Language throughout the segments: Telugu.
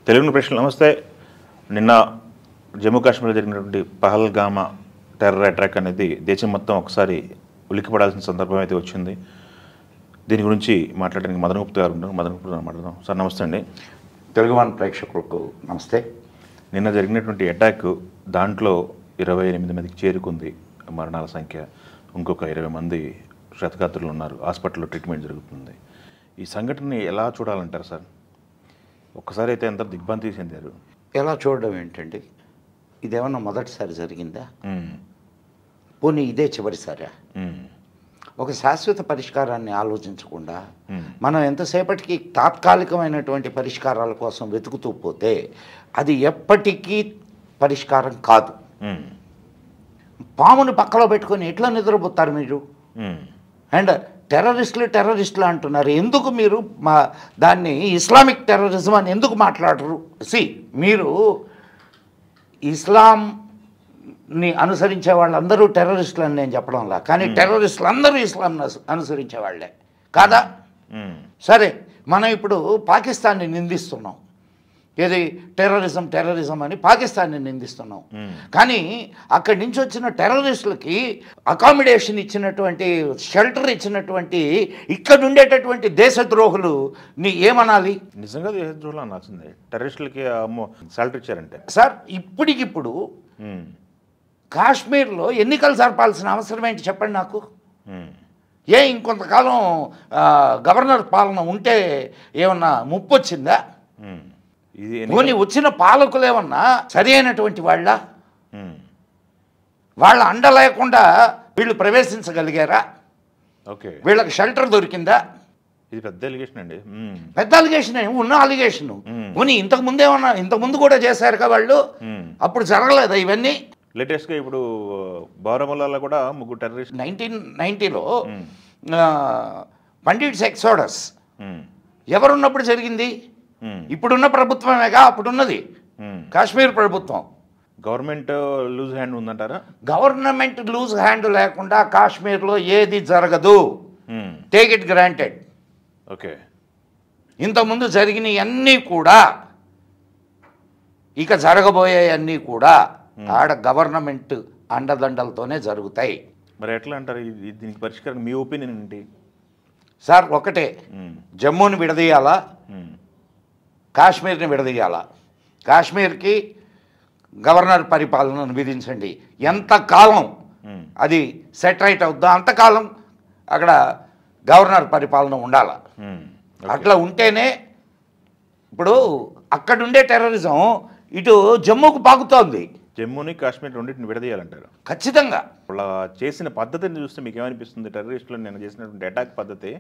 తెలుగు ప్రశ్నలు నమస్తే. నిన్న జమ్మూ కాశ్మీర్లో జరిగినటువంటి పహల్గామా టెర్రర్ అటాక్ అనేది దేశం మొత్తం ఒకసారి ఉలిక్కిపడాల్సిన సందర్భం అయితే వచ్చింది. దీని గురించి మాట్లాడడానికి మదన్ గుప్తా గారు ఉన్నారు. మదన్ గుప్తా మాట్లాడదాం. సార్ నమస్తే అండి. తెలుగు వన్ ప్రేక్షకులకు నమస్తే. నిన్న జరిగినటువంటి అటాక్ దాంట్లో 28 మందికి చేరుకుంది మరణాల సంఖ్య. ఇంకొక 20 మంది క్షతగాత్రులు ఉన్నారు. హాస్పిటల్లో ట్రీట్మెంట్ జరుగుతుంది. ఈ సంఘటనని ఎలా చూడాలంటారు సార్? ఒక్కసారి అయితే ఎంత దిగ్భ్రాంతి చెందారు. ఎలా చూడడం ఏంటండి? ఇదేమన్నా మొదటిసారి జరిగిందా? పోనీ ఇదే చివరిసారా? ఒక శాశ్వత పరిష్కారాన్ని ఆలోచించకుండా మనం ఎంతసేపటికి తాత్కాలికమైనటువంటి పరిష్కారాల కోసం వెతుకుతూ పోతే అది ఎప్పటికీ పరిష్కారం కాదు. పాముని పక్కలో పెట్టుకొని ఎట్లా నిద్రపోతారు మీరు? అండ్ టెర్రరిస్టులు అంటున్నారు. ఎందుకు మీరు దాన్ని ఇస్లామిక్ టెర్రరిజం అని ఎందుకు మాట్లాడరు? మీరు ఇస్లాంని అనుసరించే వాళ్ళందరూ టెర్రరిస్టులు అని నేను చెప్పడంలా, కానీ టెర్రరిస్టులు అందరూ ఇస్లాంని అనుసరించే వాళ్ళే కాదా? సరే, మనం ఇప్పుడు పాకిస్తాన్ని నిందిస్తున్నాం. ఏది టెర్రరిజం అని పాకిస్తాన్ని నిందిస్తున్నాం. కానీ అక్కడి నుంచి వచ్చిన టెర్రరిస్టులకి అకామిడేషన్ ఇచ్చినటువంటి, షెల్టర్ ఇచ్చినటువంటి ఇక్కడ ఉండేటటువంటి దేశద్రోహులు నీ ఏమనాలి? నిజంగా దేశద్రోహులు అనాల్సిందే. టెర్రరిస్టులకి షెల్టర్ ఇచ్చారంటే సార్ ఇప్పటికిప్పుడు కాశ్మీర్లో ఎన్నికలు జరపాల్సిన అవసరం ఏంటి చెప్పండి నాకు. ఇంకొంతకాలం గవర్నర్ పాలన ఉంటే ఏమన్నా ముప్పు వచ్చిందా? పోనీ వచ్చిన పాలకులు ఏమన్నా సరి అయినటువంటి వాళ్ళ అండ లేకుండా వీళ్ళు ప్రవేశించగలిగారా? వీళ్ళకి షెల్టర్ దొరికిందా? ఇది పెద్ద అలిగేషన్ అండి. పెద్ద అలిగేషన్ ఉన్న అలిగేషన్. పోనీ ఇంతకుముందు కూడా చేశారుగా వాళ్ళు, అప్పుడు జరగలేదా ఇవన్నీ? లేటెస్ట్గా ఇప్పుడు బారాముల్లాలో కూడా 3 టెర్రరిస్ట్ 1990లో పండిట్స్ ఎక్సోడస్ ఎవరున్నప్పుడు జరిగింది? ఇప్పుడున్న ప్రభుత్వమేగా అప్పుడున్నది కాశ్మీర్ ప్రభుత్వం. గవర్నమెంట్ లూజ్ హ్యాండ్ ఉందంటారా? గవర్నమెంట్ లూజ్ హ్యాండ్ లేకుండా కాశ్మీర్లో ఏది జరగదు. Take it granted. ఓకే, ఇంతకుముందు జరిగినవన్నీ కూడా, ఇక జరగబోయేవన్నీ కూడా ఆడ గవర్నమెంట్ అండదండలతోనే జరుగుతాయి. మరి ఎట్లా అంటారు? దీనికి పరిష్కారం మీ ఒపీనియన్ ఏంటి సార్? ఒకటే, జమ్మూని విడదీయాలా, కాశ్మీర్ని విడదీయాలా. కాశ్మీర్కి గవర్నర్ పరిపాలనను విధించండి. ఎంతకాలం అది సెటరైట్ అవుద్దో అంతకాలం అక్కడ గవర్నర్ పరిపాలన ఉండాల. అట్లా ఉంటేనే ఇప్పుడు అక్కడుండే టెర్రరిజం ఇటు జమ్మూకు పాకుతోంది. జమ్మూని కాశ్మీర్ రెండింటిని విడదీయాలంటారు? ఖచ్చితంగా. అలా చేసిన పద్ధతిని చూస్తే మీకు ఏమనిపిస్తుంది? టెర్రరిస్టులు నేను చేసినటువంటి అటాక్ పద్ధతి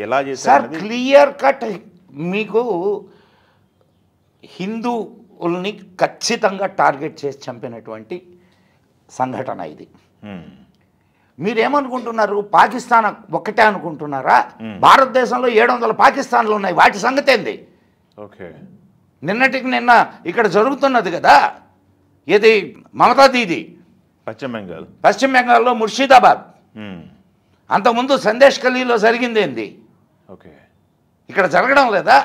ఎలా చేశారు? Clear cut. మీకు హిందువుల్ని ఖచ్చితంగా టార్గెట్ చేసి చంపినటువంటి సంఘటన ఇది. మీరేమనుకుంటున్నారు? పాకిస్తాన్ ఒక్కటే అనుకుంటున్నారా? భారతదేశంలో 700 పాకిస్తాన్లు ఉన్నాయి. వాటి సంగతి ఏంది? ఓకే, నిన్నటికి నిన్న ఇక్కడ జరుగుతున్నది కదా, ఏది మమతా దీది పశ్చిమ బెంగాల్లో ముర్షిదాబాద్. అంతకుముందు సందేశ్ ఖలీలో జరిగిందేంది? ఓకే, ఇక్కడ జరగడం లేదా?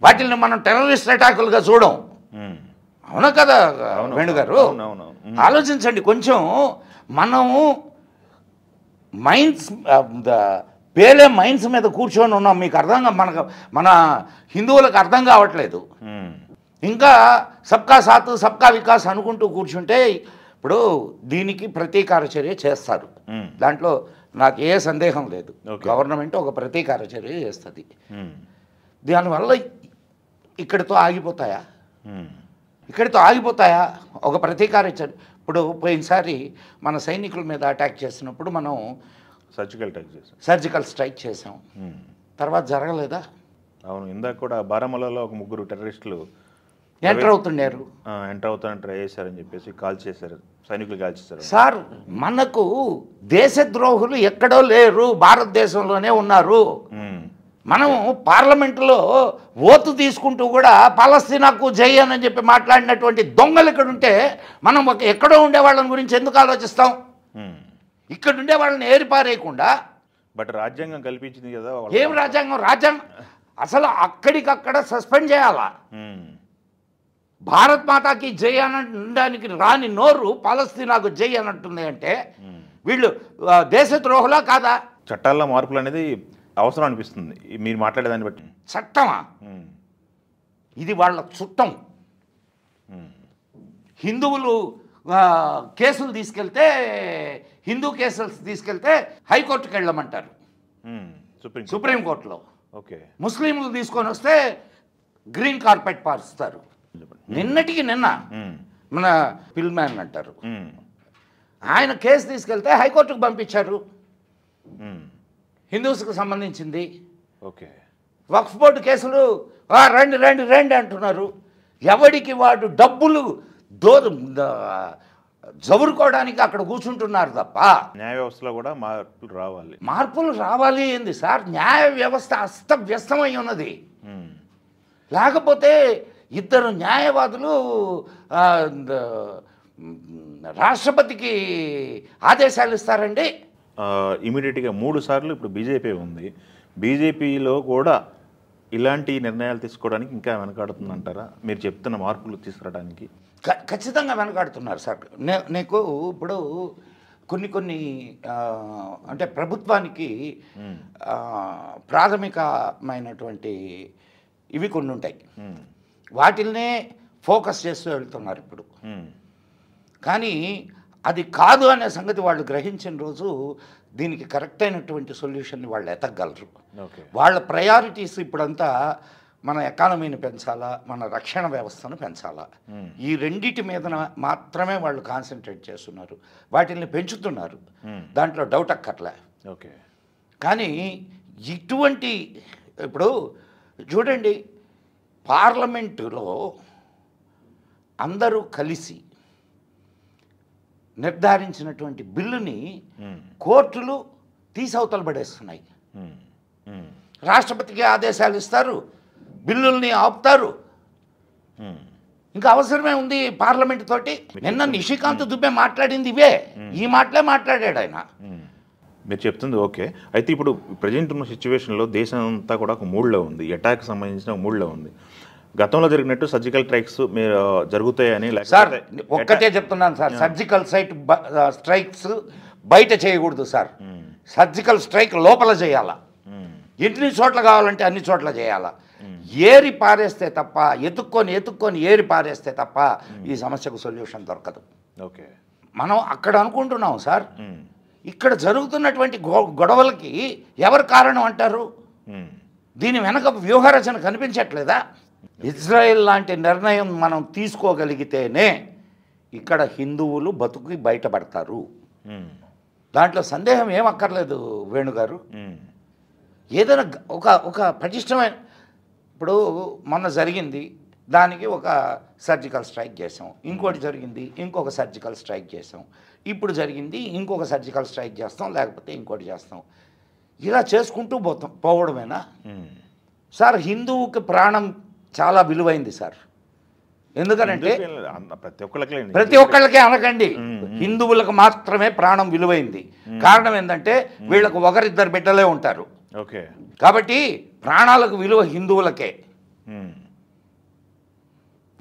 వాటిని మనం టెర్రరిస్ట్ అటాకులుగా చూడం. అవునా కదా వేణుగారు? ఆలోచించండి కొంచెం. మనము మైండ్స్ పేలే మైండ్స్ మీద కూర్చొని ఉన్నాం. మీకు అర్థంగా మన హిందువులకు అర్థం కావట్లేదు. ఇంకా సబ్కా సాత్ సబ్కా వికాస్ అనుకుంటూ కూర్చుంటే ఇప్పుడు దీనికి ప్రతీకార చర్య చేస్తారు. దాంట్లో నాకు ఏ సందేహం లేదు. గవర్నమెంట్ ఒక ప్రతీకార చర్య చేస్తుంది. దానివల్ల ఇక్కడితో ఆగిపోతాయా? ఒక ప్రతీకార చర్య. ఇప్పుడు పోయినసారి మన సైనికుల మీద అటాక్ చేసినప్పుడు మనం సర్జికల్ స్ట్రైక్ చేసాం. తర్వాత జరగలేదా? అవును, ఇందాక కూడా బారాముల్లాలో ఒక 3 టెర్రరిస్టులు ఎంటర్ అవుతున్నారు. ట్రై చేశారని చెప్పేసి కాల్ చేశారు, సైనికులు కాల్ చేశారు. సార్, మనకు దేశద్రోహులు ఎక్కడో లేరు, భారతదేశంలోనే ఉన్నారు. మనం పార్లమెంటులో ఓతు తీసుకుంటూ కూడా పాలస్తీనాకు జై అని చెప్పి మాట్లాడినటువంటి దొంగలు ఇక్కడ ఉంటే మనం ఎక్కడో ఉండే వాళ్ళని గురించి ఎందుకు ఆలోచిస్తాం? ఇక్కడ ఉండే వాళ్ళని ఏరిపారేయకుండా. బట్ రాజ్యాంగం కల్పించింది కదా. ఏం రాజ్యాంగం? అసలు అక్కడికక్కడ సస్పెండ్ చేయాలా? భారత్ మాతాకి జై అనడానికి రాని నోరు పాలస్తీనాకు జై అనంటుంది అంటే వీళ్ళు దేశద్రోహులా కాదా? చట్టాల్లో మార్పులు అనేది అవసరం అనిపిస్తుంది మీరు మాట్లాడేదాన్ని బట్టి. చట్టమా? ఇది వాళ్ళ చుట్టం. హిందువులు కేసులు తీసుకెళ్తే హిందూ కేసులు తీసుకెళ్తే హైకోర్టుకి వెళ్ళమంటారు, సుప్రీంకోర్టులో. ఓకే. ముస్లింలు తీసుకొని వస్తే గ్రీన్ కార్పెట్ పారుస్తారు. నిన్నటికి నిన్న మన పిల్మ్యాన్ అంటారు, ఆయన కేసు తీసుకెళ్తే హైకోర్టుకు పంపించారు, హిందూస్కి సంబంధించింది. ఓకే. వక్ఫ్ బోర్డు కేసులు రండి రండి రండి అంటున్నారు. ఎవడికి వాడు డబ్బులు జబురుకోవడానికి అక్కడ కూర్చుంటున్నారు తప్ప న్యాయ వ్యవస్థలో కూడా మార్పులు రావాలి ఏంది సార్? న్యాయ వ్యవస్థ అస్తవ్యస్తమై ఉన్నది. లేకపోతే ఇద్దరు న్యాయవాదులు రాష్ట్రపతికి ఆదేశాలు ఇస్తారండి. ఇమీడియట్గా 3 సార్లు ఇప్పుడు బీజేపీ ఉంది. బీజేపీలో కూడా ఇలాంటి నిర్ణయాలు తీసుకోవడానికి ఇంకా వెనకాడుతుందంటారా మీరు చెప్తున్న మార్పులు తీసుకురావడానికి? ఖచ్చితంగా వెనకాడుతున్నారు సార్. నీకు ఇప్పుడు కొన్ని అంటే ప్రభుత్వానికి ప్రాథమికమైనటువంటి ఇవి కొన్ని ఉంటాయి, వాటిల్నే ఫోకస్ చేస్తూ వెళ్తున్నారు ఇప్పుడు. కానీ అది కాదు అనే సంగతి వాళ్ళు గ్రహించిన రోజు దీనికి కరెక్ట్ అయినటువంటి సొల్యూషన్ని వాళ్ళు ఎతకగలరు. వాళ్ళ ప్రయారిటీస్ ఇప్పుడంతా మన ఎకానమీని పెంచాలా, మన రక్షణ వ్యవస్థను పెంచాలా, ఈ రెండిటి మీద మాత్రమే వాళ్ళు కాన్సన్ట్రేట్ చేస్తున్నారు. వాటిని పెంచుతున్నారు, దాంట్లో డౌట్ అక్కర్లే. ఓకే. కానీ ఇటువంటి ఇప్పుడు చూడండి, పార్లమెంటులో అందరూ కలిసి నిర్ధారించినటువంటి బిల్లుని కోర్టులు తీసవతలు పడేస్తున్నాయి. రాష్ట్రపతికి ఆదేశాలు ఇస్తారు, బిల్లుల్ని ఆపుతారు. ఇంకా అవసరమే ఉంది పార్లమెంట్ తోటి? నిన్న నిషికాంత్ దుబే మాట్లాడింది ఇవే, ఈ మాటలే మాట్లాడాడు ఆయన. మీరు చెప్తుంది ఓకే. అయితే ఇప్పుడు ప్రజెంట్ ఉన్న సిచ్యువేషన్లో దేశం అంతా కూడా ఒక మూడ్లో ఉంది, అటాక్ సంబంధించిన మూడ్లో ఉంది. గతంలో జరిగినట్టు సర్జికల్ స్ట్రైక్స్ మీరు జరుగుతాయని సార్ ఒక్కటే చెప్తున్నాను సార్, సర్జికల్ స్ట్రైక్స్ బయట చేయకూడదు సార్. సర్జికల్ స్ట్రైక్ లోపల చేయాలా, ఎన్ని చోట్ల కావాలంటే అన్ని చోట్ల చేయాలా. ఏరి పారేస్తే తప్ప, ఎత్తుక్కొని ఏరి పారేస్తే తప్ప ఈ సమస్యకు సొల్యూషన్ దొరకదు. ఓకే. మనం అక్కడ అనుకుంటున్నాం సార్, ఇక్కడ జరుగుతున్నటువంటి గొడవలకి ఎవరు కారణం అంటారు? దీని వెనక వ్యూహరచన కనిపించట్లేదా? ఇజ్రాయెల్ లాంటి నిర్ణయం మనం తీసుకోగలిగితేనే ఇక్కడ హిందువులు బతుకు బయటపడతారు. దాంట్లో సందేహం ఏమక్కర్లేదు వేణుగారు. ఏదైనా ఒక పటిష్టమైన, ఇప్పుడు మొన్న జరిగింది దానికి ఒక సర్జికల్ స్ట్రైక్ చేసాం, ఇంకోటి జరిగింది ఇంకొక సర్జికల్ స్ట్రైక్ చేసాం, ఇప్పుడు జరిగింది ఇంకొక సర్జికల్ స్ట్రైక్ చేస్తాం, లేకపోతే ఇంకోటి చేస్తాం. ఇలా చేసుకుంటూ పోవడమేనా సార్? హిందువుకి ప్రాణం చాలా విలువైంది సార్. ఎందుకనంటే ప్రతి ఒక్కళ్ళకే అనకండి, హిందువులకు మాత్రమే ప్రాణం విలువైంది. కారణం ఏంటంటే వీళ్ళకు ఒకరిద్దరు బిడ్డలే ఉంటారు. ఓకే. కాబట్టి ప్రాణాలకు విలువ హిందువులకే.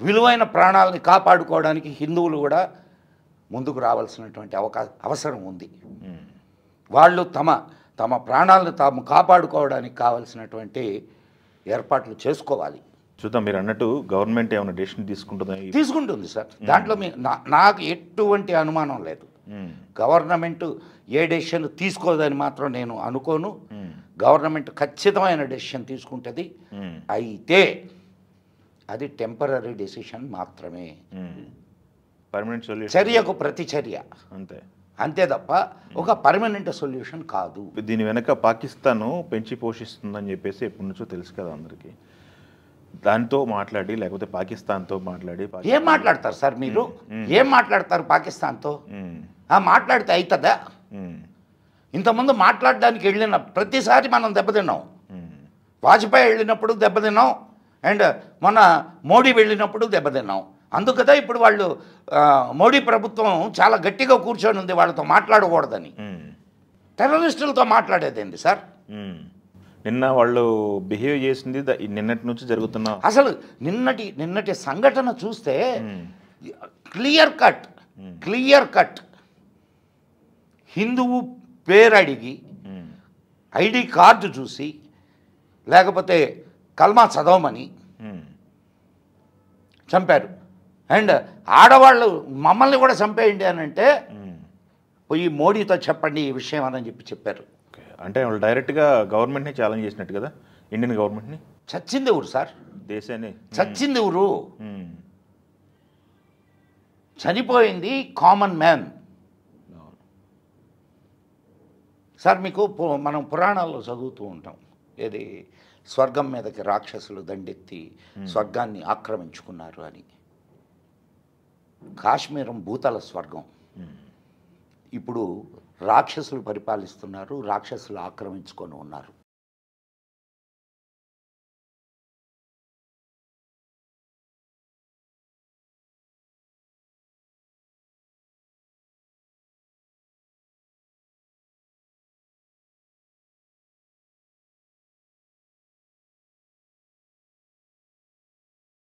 విలువైన ప్రాణాలని కాపాడుకోవడానికి హిందువులు కూడా ముందుకు రావాల్సినటువంటి అవసరం ఉంది. వాళ్ళు తమ ప్రాణాలను తాము కాపాడుకోవడానికి కావాల్సినటువంటి ఏర్పాట్లు చేసుకోవాలి. చూద్దాం. మీరు అన్నట్టు గవర్నమెంట్ ఏమైనా డెసిషన్ తీసుకుంటుంది సార్. దాంట్లో నాకు ఎటువంటి అనుమానం లేదు. గవర్నమెంట్ ఏ డెసిషన్ తీసుకోదని మాత్రం నేను అనుకోను. గవర్నమెంట్ ఖచ్చితమైన డెసిషన్ తీసుకుంటుంది. అయితే అది టెంపరీ డెసిషన్ మాత్రమే, పర్మనెంట్ సొల్యూషన్, చర్యకు ప్రతి చర్య, అంతే తప్ప ఒక పర్మనెంట్ సొల్యూషన్ కాదు. దీని వెనక పాకిస్తాను పెంచి పోషిస్తుందని చెప్పేసి ఎప్పటి నుంచో తెలుసు కదా అందరికీ. దాంతో మాట్లాడి లేకపోతే పాకిస్తాన్తో మాట్లాడి ఏం మాట్లాడతారు సార్ మీరు? ఏం మాట్లాడతారు పాకిస్తాన్తో? మాట్లాడితే అవుతుందా? ఇంతకుముందు మాట్లాడడానికి వెళ్ళిన ప్రతిసారి మనం దెబ్బతిన్నాం. వాజ్పేయి వెళ్ళినప్పుడు దెబ్బతిన్నాం, అండ్ మొన్న మోడీ వెళ్ళినప్పుడు దెబ్బతిన్నాం. అందుకదా ఇప్పుడు వాళ్ళు మోడీ ప్రభుత్వం చాలా గట్టిగా కూర్చొని ఉంది వాళ్ళతో మాట్లాడకూడదని. టెర్రరిస్టులతో మాట్లాడేదేంటి సార్? నిన్న వాళ్ళు బిహేవ్ చేసింది నిన్నటి నుంచి జరుగుతున్న అసలు నిన్నటి సంఘటన చూస్తే క్లియర్ కట్ హిందువు పేరు అడిగి ఐడి కార్డు చూసి లేకపోతే కల్మా చదవమని చంపారు. అండ్ ఆడవాళ్ళు మమ్మల్ని కూడా చంపేయండి అని అంటే పోయి మోడీతో చెప్పండి ఈ విషయం అని చెప్పారు. అంటే వాళ్ళు డైరెక్ట్గా గవర్నమెంట్ని ఛాలెంజ్ చేసినట్టు కదా, ఇండియన్ గవర్నమెంట్ని. చచ్చింది ఊరు సార్, దేశాన్ని చచ్చింది ఊరు, చనిపోయింది కామన్ మ్యాన్. సార్ మీకు మనం పురాణాల్లో చదువుతూ ఉంటాం, ఏది స్వర్గం మీదకి రాక్షసులు దండెత్తి స్వర్గాన్ని ఆక్రమించుకున్నారు అని. కాశ్మీరం భూతల స్వర్గం. ఇప్పుడు రాక్షసులు పరిపాలిస్తున్నారు, రాక్షసులు ఆక్రమించుకొని ఉన్నారు.